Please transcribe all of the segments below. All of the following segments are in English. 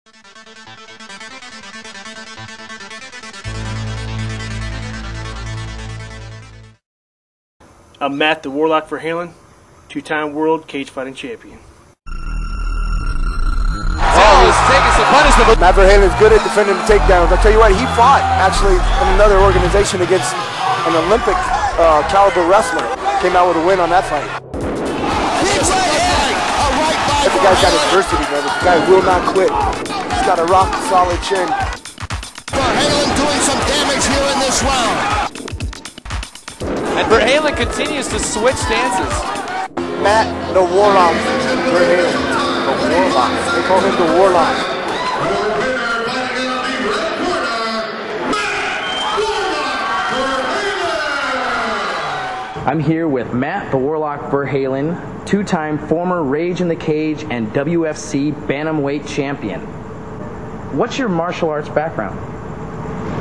I'm Matt the Warlock Ver Halen, two-time world cage fighting champion. He's taking some punishment. Matt Ver Halen is good at defending the takedowns. I'll tell you what, he fought actually in another organization against an Olympic caliber wrestler. Came out with a win on that fight. The guy's got adversity, man. The guy will not quit. He's got a rock solid chin. Ver Halen doing some damage here in this round. And Ver Halen continues to switch stances. Matt the Warlock Ver Halen. The Warlock. They call him the Warlock. I'm here with Matt the Warlock Ver Halen, two-time former Rage in the Cage and WFC Bantamweight champion. What's your martial arts background?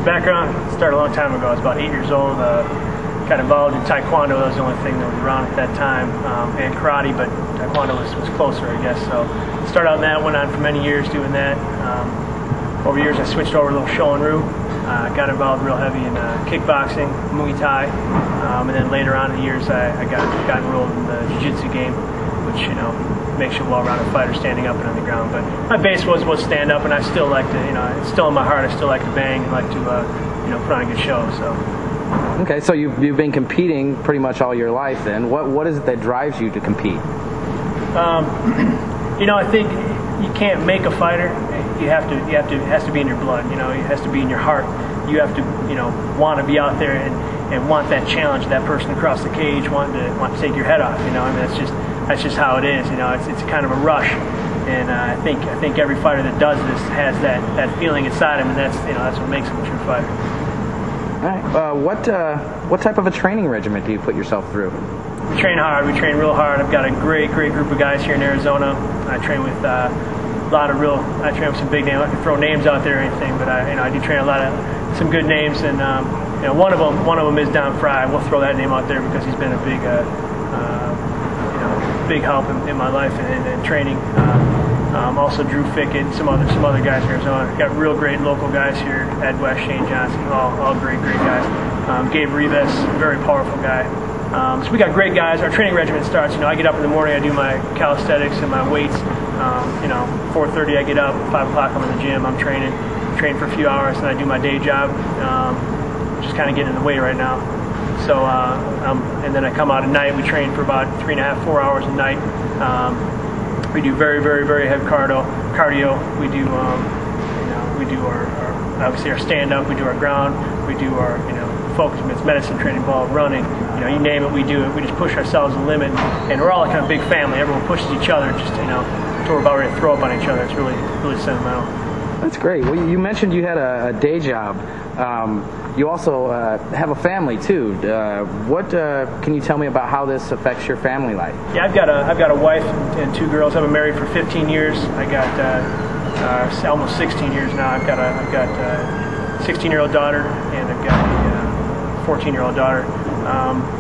Background started a long time ago. I was about 8 years old. Got involved in Taekwondo. That was the only thing that was around at that time, and karate, but Taekwondo was closer, I guess. So started out in that, went on for many years doing that. Over the years, I switched over to a little Shorin-ryu. Got involved real heavy in kickboxing, Muay Thai, and then later on in the years, I got enrolled in the jiu-jitsu game, which makes you a well-rounded fighter standing up and on the ground. But my base was stand up, and I still like to, it's still in my heart. I still like to bang and like to put on a good show. So. Okay, so you've been competing pretty much all your life. Then what is it that drives you to compete? I think you can't make a fighter. It has to be in your blood. It has to be in your heart. You have to want to be out there and want that challenge, that person across the cage, want to take your head off. That's just how it is. It's kind of a rush. And I think every fighter that does this has that feeling inside him, and that's what makes him a true fighter. All right. What type of a training regimen do you put yourself through? We train hard. We train real hard. I've got a great group of guys here in Arizona. I train with I train with some big names. I can throw names out there or anything, but I do train some good names. And one of them is Don Fry. We'll throw that name out there because he's been a big help in my life and training. Also Drew Fickett, some other guys in Arizona. Got real great local guys here. Ed West, Shane Johnson, all great guys. Gabe Rivas, very powerful guy. So we got great guys. Our training regimen starts. I get up in the morning. I do my calisthenics and my weights. 4:30 I get up. 5 o'clock I'm in the gym. I'm training for a few hours, and I do my day job. Just kind of getting in the way right now. So and then I come out at night. We train for about 3.5, 4 hours a night. We do very heavy cardio. We do our obviously our stand up. We do our ground. We do our focus mitts, medicine training, ball, running. You name it, we do it. We just push ourselves to the limit, and we're all kind of big family. Everyone pushes each other, just until we're about ready to throw up on each other. It's really sentimental. That's great. Well, you mentioned you had a day job. You also have a family too. What can you tell me about how this affects your family life? Yeah, I've got a wife and 2 girls. I've been married for 15 years. I got almost 16 years now. I've got a 16-year-old daughter, and I've got a 14-year-old daughter.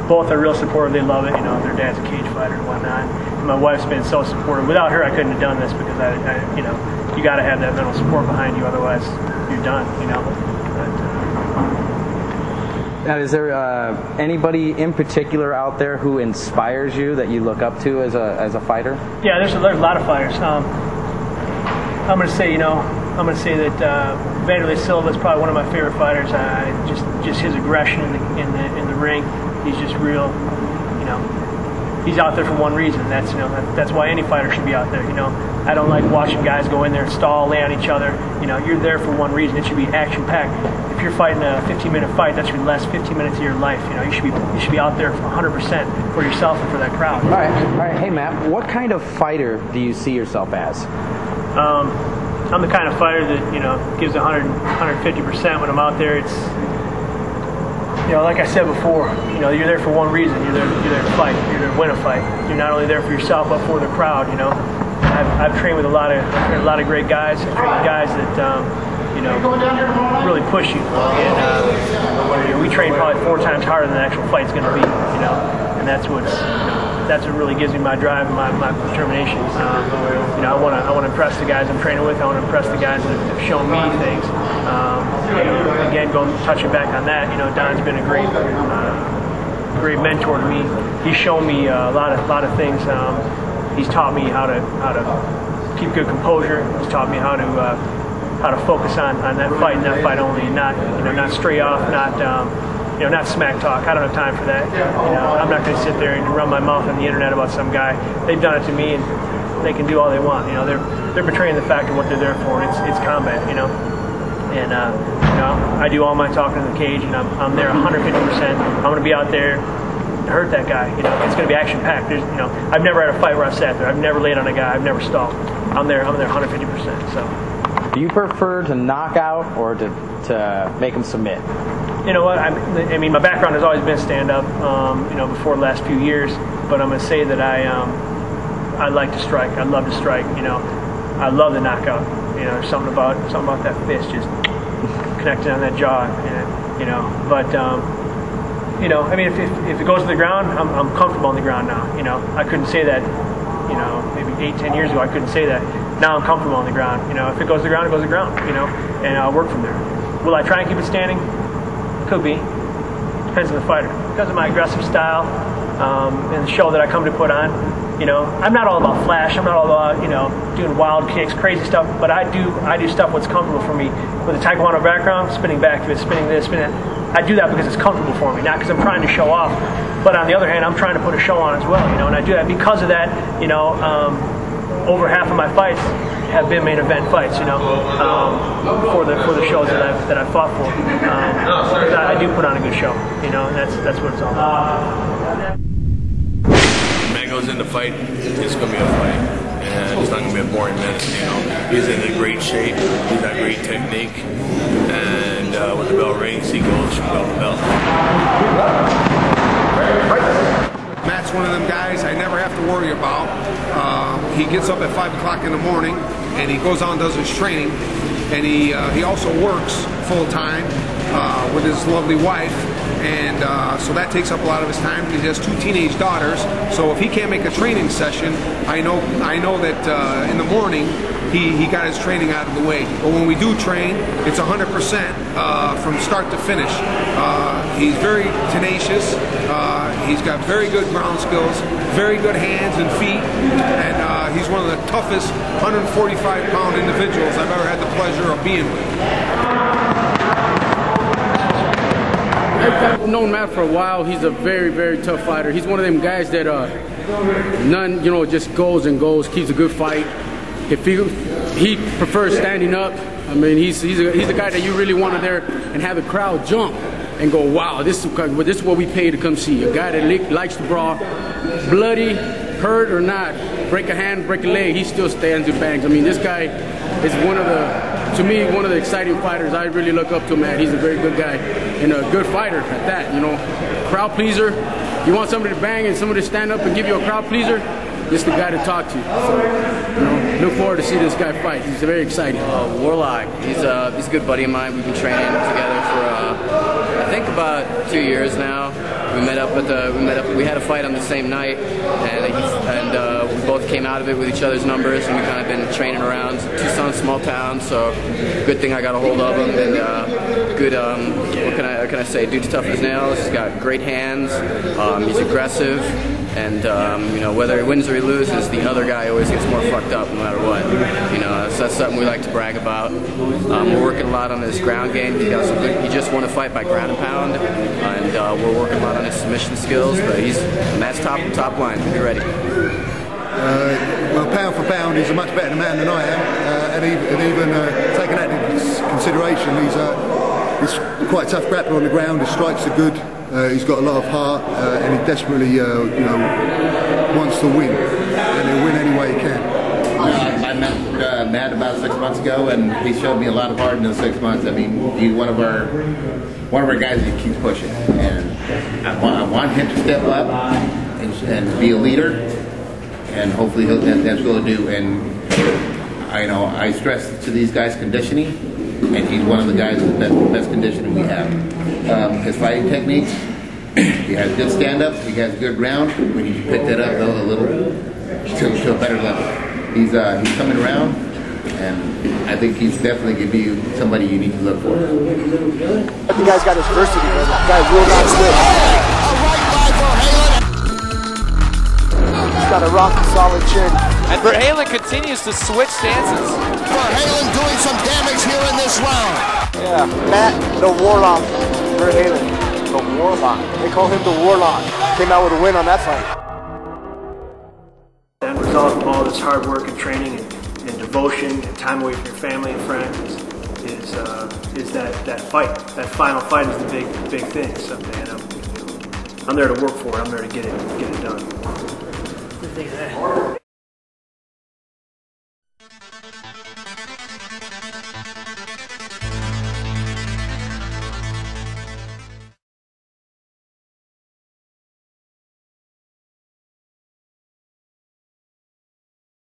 Both are real supportive. They love it. Their dad's a cage fighter and whatnot. And my wife's been so supportive. Without her, I couldn't have done this because you got to have that mental support behind you. Otherwise, you're done. Now, is there anybody in particular out there who inspires you that you look up to as a fighter? Yeah, there's a lot of fighters. I'm going to say that Vanderlei Silva is probably one of my favorite fighters. Just his aggression in the ring. He's just real. He's out there for one reason. That's why any fighter should be out there. I don't like watching guys go in there and stall, lay on each other. You're there for one reason. It should be action-packed. If you're fighting a 15-minute fight, that should be the last 15 minutes of your life. You should be out there 100% for yourself and for that crowd. All right. Hey, Matt, what kind of fighter do you see yourself as? I'm the kind of fighter that gives 150% when I'm out there. It's like I said before, you're there for one reason. You're there to fight. You're there to win a fight. You're not only there for yourself, but for the crowd. I've trained with a lot of great guys. I've trained with guys that really push you. And we train probably 4 times harder than the actual fight's going to be. And that's what's that's what really gives me my drive and my determination. You know, I want to impress the guys I'm training with. I want to impress the guys that have shown me things. Again, touching back on that, you know, Don's been a great mentor to me. He's shown me a lot of things. He's taught me how to keep good composure. He's taught me how to focus on that fight and that fight only, not stray off, not smack talk. I don't have time for that. You know, I'm not going to sit there and run my mouth on the internet about some guy. They've done it to me, and they can do all they want. You know, they're betraying the fact of what they're there for, and it's combat. You know, and you know, I do all my talking in the cage, and I'm there 150%. I'm going to be out there to hurt that guy. You know, it's going to be action packed. You know, I've never had a fight where I sat there. I've never laid on a guy. I've never stalled. I'm there 150%. So. Do you prefer to knock out or to make him submit? You know what? I mean, my background has always been stand-up. You know, before the last few years, but I'm going to say that I like to strike. I love to strike. You know, I love the knockout. You know, there's something about that fist just connected on that jaw. You know, but you know, I mean, if it goes to the ground, I'm comfortable on the ground now. You know, I couldn't say that. You know, maybe 8-10 years ago, I couldn't say that. Now I'm comfortable on the ground. You know, if it goes to the ground, it goes to the ground. You know, and I'll work from there. Will I try and keep it standing? Could be. Depends on the fighter. Because of my aggressive style and the show that I come to put on, you know, I'm not all about flash. I'm not all about, you know, doing wild kicks, crazy stuff. But I do stuff what's comfortable for me. With a Taekwondo background, spinning back to it, spinning this, spinning that. I do that because it's comfortable for me, not because I'm trying to show off. But on the other hand, I'm trying to put a show on as well, you know, and I do that because of that. You know, over half of my fights have been main event fights, you know, for the shows that I fought for. Because I do put on a good show, you know, and that's what it's all about. When man goes in the fight, it's going to be a fight. And it's not going to be a boring minute, you know. He's in a great shape, he's got great technique, and when the bell rings, he goes from bell to bell. Matt's one of them guys I never have to worry about. He gets up at 5 o'clock in the morning, and he goes on and does his training, and he also works full time with his lovely wife. And so that takes up a lot of his time. He has 2 teenage daughters, so if he can't make a training session, I know that in the morning he got his training out of the way. But when we do train, it's 100% from start to finish. He's very tenacious. He's got very good ground skills, very good hands and feet, and he's one of the toughest 145-pound individuals I've ever had the pleasure of being with. I've known Matt for a while. He's a very, very tough fighter. He's one of them guys that you know, just goes and goes, keeps a good fight. If he prefers standing up, I mean, he's a guy that you really want to there and have the crowd jump and go, wow, this is what we pay to come see. A guy that likes to brawl, bloody, hurt or not, break a hand, break a leg, he still stands and bangs. I mean, this guy is to me, one of the exciting fighters. I really look up to him, man. He's a very good guy and a good fighter at that, you know. Crowd pleaser. You want somebody to bang and somebody to stand up and give you a crowd pleaser, this is the guy to talk to. So, you know, look forward to see this guy fight. He's very exciting. Warlock, he's a good buddy of mine. We've been training together for I think about 2 years now. We had a fight on the same night, and we both came out of it with each other's numbers, and we kind of been training around Tucson, small town. So good thing I got a hold of him, and good. What can I say? Dude's tough as nails. He's got great hands. He's aggressive. And you know, whether he wins or he loses, the other guy always gets more fucked up no matter what. You know, so that's something we like to brag about. We're working a lot on his ground game. He just won a fight by ground and pound, and we're working a lot on his submission skills. But Matt's top line. Be ready. Well, pound for pound, he's a much better man than I am, and even taking that into consideration, he's quite a tough grappler on the ground. His strikes are good. He's got a lot of heart, and he desperately, you know, wants to win, and he'll win any way he can. I met Matt about 6 months ago, and he showed me a lot of heart in those 6 months. I mean, he's one of our guys that keeps pushing, and I want him to step up and be a leader, and hopefully that's what he'll do. And I stress to these guys conditioning, and he's one of the guys with the best conditioning we have. His fighting techniques He has good stand-up. He has good ground. We need to pick that up though a little to a better level. He's coming around, and I think he's definitely going to be somebody you need to look for. The guy's got his diversity, man. The guy will not quit. He's got a rocky, solid chin. And Ver Halen continues to switch stances. Ver Halen doing some damage here in this round. Yeah, Matt the Warlock Ver Halen. The Warlock. They call him the Warlock. Came out with a win on that fight. The end result of all this hard work and training and devotion and time away from your family and friends is that fight. That final fight is the big thing someday. And I'm there to work for it. I'm there to get it done. What do you think of that?